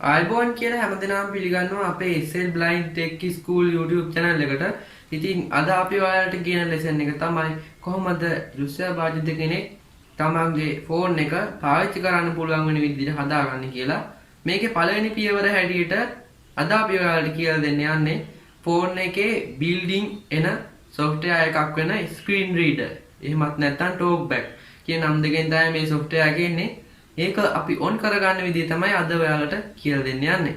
ආයිබෝන් කියලා හැමදෙනාම පිළිගන්නවා අපේ SL Blind Tech School YouTube channel එකට. ඉතින් අද අපි ඔයාලට කියන lesson එක තමයි කොහොමද රුසියා භාෂිත කෙනෙක් තමන්ගේ ෆෝන් එක පාවිච්චි කරන්න පුළුවන් වෙන විදිහට හදාගන්නේ කියලා. මේකේ පළවෙනි පියවර හැටියට අද අපි ඔයාලට කියලා දෙන්න යන්නේ ෆෝන් එකේ building එන software එකක් වෙන screen reader. එහෙමත් නැත්නම් Talkback කියන නම් දෙකෙන් තමයි මේ software එක එන්නේ. ඒක අපි on කරගන්න විදිය තමයි අද ඔයාලට කියලා දෙන්න යන්නේ.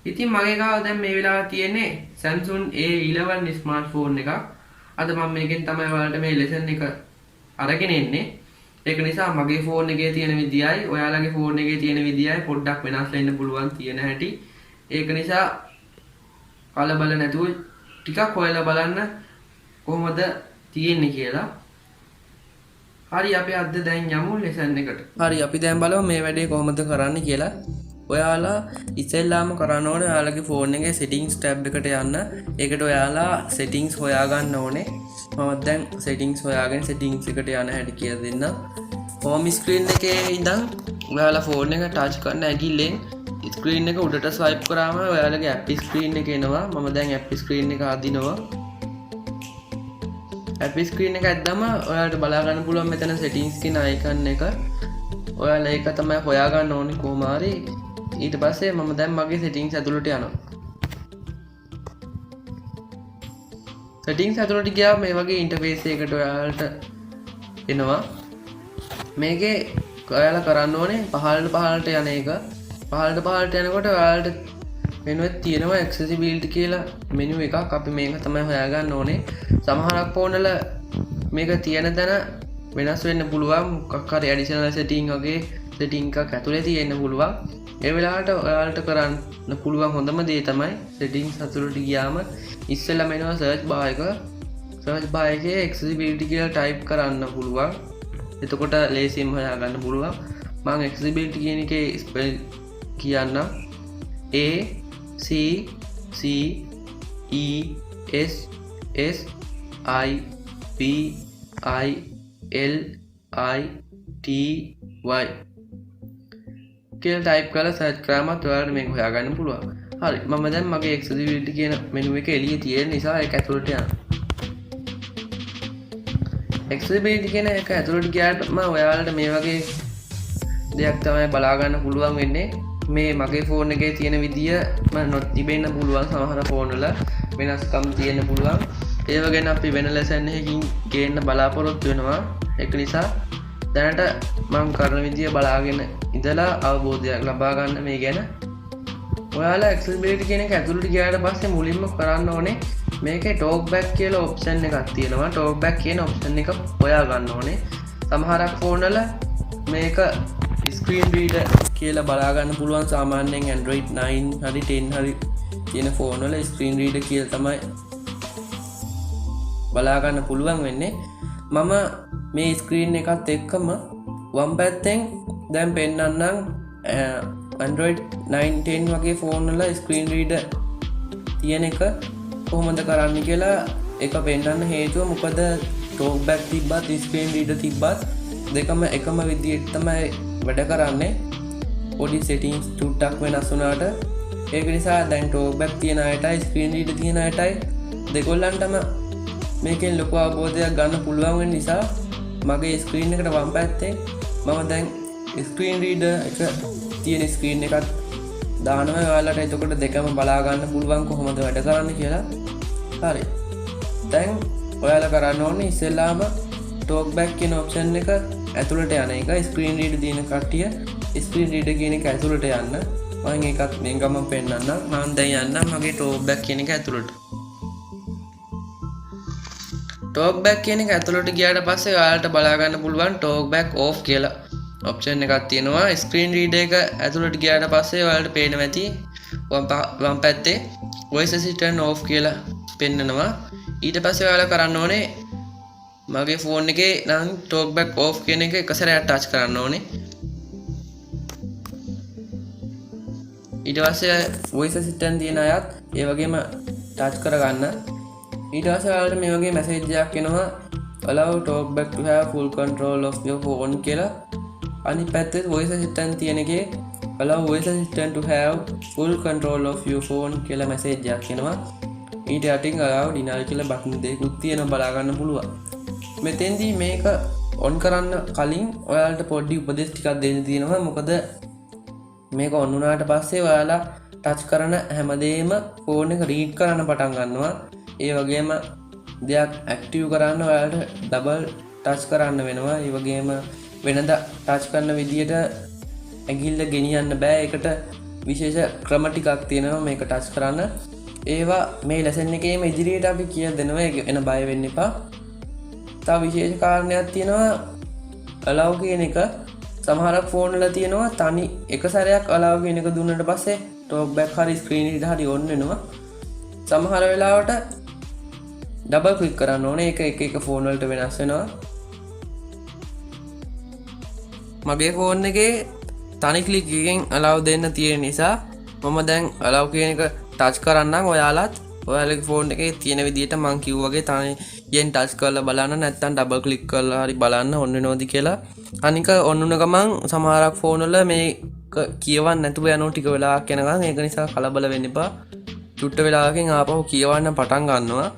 ඉතින් මගේ ගාව දැන් මේ වෙලාවේ තියෙන්නේ Samsung A11 ස්මාර්ට්ෆෝන් එකක්. අද මම මේකෙන් තමයි ඔයාලට මේ lesson එක අරගෙන එන්නේ. ඒක නිසා මගේ ෆෝන් එකේ තියෙන විදියයි ඔයාලගේ ෆෝන් එකේ තියෙන විදියයි පොඩ්ඩක් වෙනස් වෙන්න පුළුවන් තියෙන හැටි. ඒක නිසා කලබල නැතුව ටිකක් හොයලා බලන්න කොහොමද තියෙන්නේ කියලා. හරි අපි අද දැන් යමු ලෙසන් එකට. හරි අපි දැන් බලමු මේ වැඩේ කොහොමද කරන්න කියලා. ඔයාලා ඉස්සෙල්ලාම කරන්න ඕනේ ඔයාලගේ ෆෝන් එකේ settings tab එකට යන්න. ඒකට ඔයාලා settings හොයාගන්න ඕනේ. මම දැන් settings හොයාගෙන settings එකට යන හැටි කියලා දෙන්නම්. home screen එකේ ඉඳන් ඔයාලා ෆෝන් එක touch කරන ඇගිල්ලෙන් screen එක උඩට swipe කරාම ඔයාලගේ app screen එක එනවා. මම දැන් app screen එක අදිනවා. app screen එක ඇද්දම ඔයාලට බලා ගන්න පුළුවන් මෙතන settings කියන icon එක. ඔයාලා ඒක තමයි හොයාගන්න ඕනේ කොහොම හරි. ඊට පස්සේ මම දැන් මගේ settings ඇතුළට යනවා. settings ඇතුළට ගියාම මේ වගේ interface එකකට ඔයාලට එනවා. මේකේ ඔයාලා කරන්න ඕනේ පහළට යන එක. පහළට යනකොට ඔයාලට මෙනුවේ තියෙනවා accessibility කියලා menu එකක්. අපි මේක තමයි හොයාගන්න ඕනේ. සමහරක් ෆෝන් වල මේක තියෙන තැන වෙනස් වෙන්න පුළුවන්. මොකක් හරි additional setting වගේ setting එකක් ඇතුලේ තියෙන්න පුළුවන්. ඒ වෙලාවට ඔයාලට කරන්න පුළුවන් හොඳම දේ තමයි settings ඇතුළට ගියාම ඉස්සෙල්ලාම එනවා search bar එක. search bar එකේ accessibility කියලා type කරන්න පුළුවන්. එතකොට ලේසියෙන් හොයාගන්න පුළුවන්. මම accessibility කියන එකේ spell කියන්න A C C E S S I P I L I T Y කියලා ටයිප් කරලා සර්ච් කරාම ඔයාලට මේක හොයාගන්න පුළුවන්. හරි මම දැන් මගේ accessibility කියන menu එක එළියේ තියෙන නිසා ඒක ඇතුළට යනවා. accessibility කියන එක ඇතුළට ගියාට මම ඔයාලට මේ වගේ දෙයක් තමයි බලා ගන්න පුළුවන් වෙන්නේ. මේ මගේ ෆෝන් එකේ තියෙන විදිය නොතිබෙන්න පුළුවන්. සමහර ෆෝන් වල වෙනස්කම් තියෙන්න පුළුවන්. ඒව ගැන අපි වෙන ලෙසන් එකකින් ගේන්න බලාපොරොත්තු වෙනවා. ඒක නිසා දැනට මම කරන විදිය බලාගෙන ඉඳලා අවබෝධයක් ලබා ගන්න මේ ගැන. ඔයාලා accessibility කියන එක ඇතුළට ගියාට පස්සේ මුලින්ම කරන්න ඕනේ මේකේ talkback කියලා option එකක් තියෙනවා. talkback කියන option එක හොයා ගන්න ඕනේ. සමහරක් ෆෝන් වල මේක screen reader කියලා බලා ගන්න පුළුවන්. සාමාන්‍යයෙන් Android 9 හරි 10 හරි තියෙන ෆෝන් වල screen reader කියලා තමයි බලා ගන්න පුළුවන් වෙන්නේ. මම මේ ස්ක්‍රීන් එකත් එක්කම වම් පැත්තෙන් දැන් පෙන්නන්නම් Android 9 10 වගේ ෆෝන් වල ස්ක්‍රීන් රීඩර් තියෙන එක කොහොමද කරන්න කියලා එක පෙන්නන්න හේතුව මොකද talkback තිබ්බත් ස්ක්‍රීන් රීඩර් තිබ්බත් දෙකම එකම විදිහට තමයි වැඩ කරන්නේ. පොඩි settings ටුට්ටක් වෙනස් වුණාට ඒක නිසා දැන් talkback තියෙන අයටයි ස්ක්‍රීන් රීඩර් තියෙන අයටයි දෙකොල්ලන්ටම මේකෙන් ලොකු අවබෝධයක් ගන්න පුළුවන් වෙන නිසා මගේ ස්ක්‍රීන් එකට වම් පැත්තේ මම දැන් ස්ක්‍රීන් රීඩර් එක තියෙන ස්ක්‍රීන් එකක් දානවා. ඔයාලට එතකොට දෙකම බලා ගන්න පුළුවන් කොහොමද වැඩ කරන්න කියලා. හරි දැන් ඔයාලා කරන්න ඕනේ ඉස්සෙල්ලාම talkback කියන option එක ඇතුළට යන එක. ස්ක්‍රීන් රීඩර් දින කට්ටිය ස්ක්‍රීන් රීඩර් කියන එක ඇතුළට යන්න. මම ඒකත් මේ ගමන් පෙන්නන්නම්. මම දැන් යන්නම් මගේ talkback කියන එක ඇතුළට. talkback කියන එක ඇතුළට ගියාට පස්සේ ඔයාලට බලා ගන්න පුළුවන් talkback off කියලා option එකක් තියෙනවා. screen reader එක ඇතුළට ගියාට පස්සේ ඔයාලට පේනවා ඇති වම් පැත්තේ voice assistant off කියලා පෙන්නනවා. ඊට පස්සේ ඔයාලා කරන්න ඕනේ මගේ ෆෝන් එකේ නම් talkback off කියන එක එක සැරයක් touch කරන්න ඕනේ. ඊට පස්සේ voice assistant තියෙන අයත් ඒ වගේම touch කරගන්න. ඊට පස්සේ ඔයාලට මේ වගේ මැසේජ් එකක් එනවා allow talkback to have full control of your phone කියලා. අනිත් පැත්තේ voice assistant තියෙන එකේ allow voice assistant to have full control of your phone කියලා මැසේජ් එකක් එනවා. ඊට යටින් allow deny කියලා බටන් දෙකකුත් තියෙනවා බලා ගන්න පුළුවන්. මෙතෙන්දී මේක on කරන්න කලින් ඔයාලට පොඩි උපදෙස් ටිකක් දෙන්න තියෙනවා. මොකද මේක on වුණාට පස්සේ ඔයාලා ටච් කරන හැමදේම ෆෝන් එක රීඩ් කරන්න පටන් ගන්නවා. ඒ වගේම දෙයක් ඇක්ටිව් කරන්න ඔයාලට ඩබල් ටච් කරන්න වෙනවා. ඒ වගේම වෙනද ටච් කරන විදියට ඇගිල්ල ගෙනියන්න බෑ. ඒකට විශේෂ ක්‍රම ටිකක් තියෙනවා මේක ටච් කරන්න. ඒවා මේ ලෙසන් එකේම ඉදිරියට අපි කියලා දෙනවා. එන බය වෙන්න එපා. තව විශේෂ කාරණයක් තියෙනවා allow කියන එක. සමහරක් ෆෝන් වල තියෙනවා තනි එක සැරයක් allow කියන එක දුන්නට පස්සේ talkback හරි screen එක හරි on වෙනවා. සමහර වෙලාවට ඩබල් ක්ලික් කරන්න ඕනේ. ඒක එක ෆෝන් වලට වෙනස් වෙනවා. මගේ ෆෝන් එකේ තනි ක්ලික් එකෙන් allow දෙන්න තියෙන නිසා මම දැන් allow කියන එක ටච් කරන්නම්. ඔයාලත් ඔයාලගේ ෆෝන් එකේ තියෙන විදිහට මම කිව්වාගේ තනියෙන් ටච් කරලා බලන්න, නැත්නම් ඩබල් ක්ලික් කරලා හරි බලන්න ඔන්න වෙනවද කියලා. අනික ඔන්න උන ගමන් සමහරක් ෆෝන් වල මේක කියවන්න නැතුව යනවා ටික වෙලාවක් යනකම්. ඒක නිසා කලබල වෙන්න එපා. චුට්ට වෙලාවකින් ආපහු කියවන්න පටන් ගන්නවා.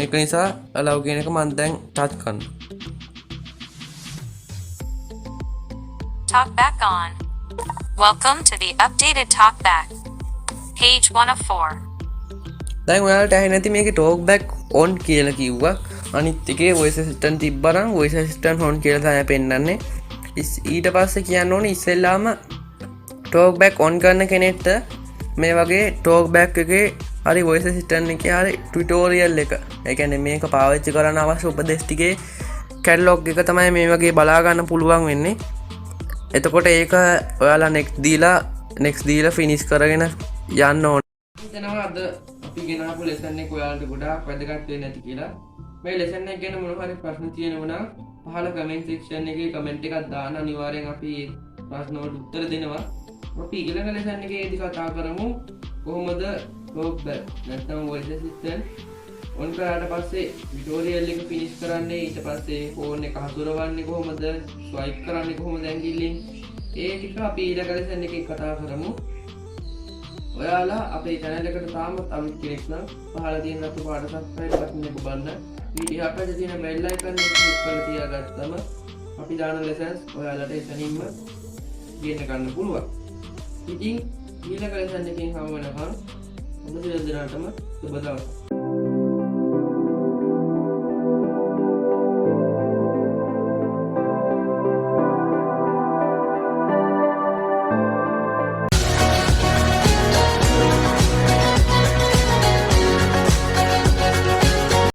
ඒක නිසා allow කියන එක මම දැන් ටච් කරනවා. Talkback on. Welcome to the updated Talkback. Page 1 of 4. දැන් ඔයාලට ඇහෙන්නේ නැති මේකේ talkback on කියලා කිව්වා. අනිත් එකේ voice assistant තිබ්බනම් voice assistant on කියලා තමයි පෙන්නන්නේ. ඊට පස්සේ කියන්න ඕනේ ඉස්සෙල්ලාම talkback on කරන කෙනෙක්ට මේ වගේ talkback එකේ හරි voice assistant එකේ හරි tutorial එක. ඒ කියන්නේ මේක පාවිච්චි කරන්න අවශ්‍ය උපදෙස් ටිකේ catalog එක තමයි මේ වගේ බලා ගන්න පුළුවන් වෙන්නේ. එතකොට ඒක ඔයාලා next දීලා finish කරගෙන යන්න ඕනේ. හිතනවා අද අපි ගෙනාපු ලෙසන් එක ඔයාලට ගොඩාක් වැදගත් වෙන්නේ නැති කියලා. මේ ලෙසන් එක ගැන මොනවා හරි ප්‍රශ්න තියෙනවා නම් පහළ කමෙන්ට් සෙක්ෂන් එකේ කමෙන්ට් එකක් දාන්න. අනිවාර්යෙන් අපි ප්‍රශ්න වලට උත්තර දෙනවා. අපි ඊළඟ ලෙසන් එකේදී කතා කරමු කොහොමද talkback නැත්නම් voice assistant on කරාට පස්සේ tutorial එක finish කරන්නේ. ඊට පස්සේ ෆෝන් එක හසුරවන්නේ කොහොමද, swipe කරන්නේ කොහොමද ඇඟිල්ලෙන්. ඒ ටික අපි ඊළඟ ලෙසන් එකේ කතා කරමු. ඔයාලා අපේ channel එකට තාමත් අලුත් කෙනෙක් නම් පහළ තියෙන රතු පාට subscribe button එක බලන්න. ඊට එහාට තියෙන bell icon එක click කරලා තියාගත්තම අපි දාන lessons ඔයාලට එතනින්ම ගෙන්න ගන්න පුළුවන්. ඉතින් ඊළඟ ලෙසන් එකෙන් හමු වෙනකම් ඔබ සියලු දෙනාටම සුබ දවසක්.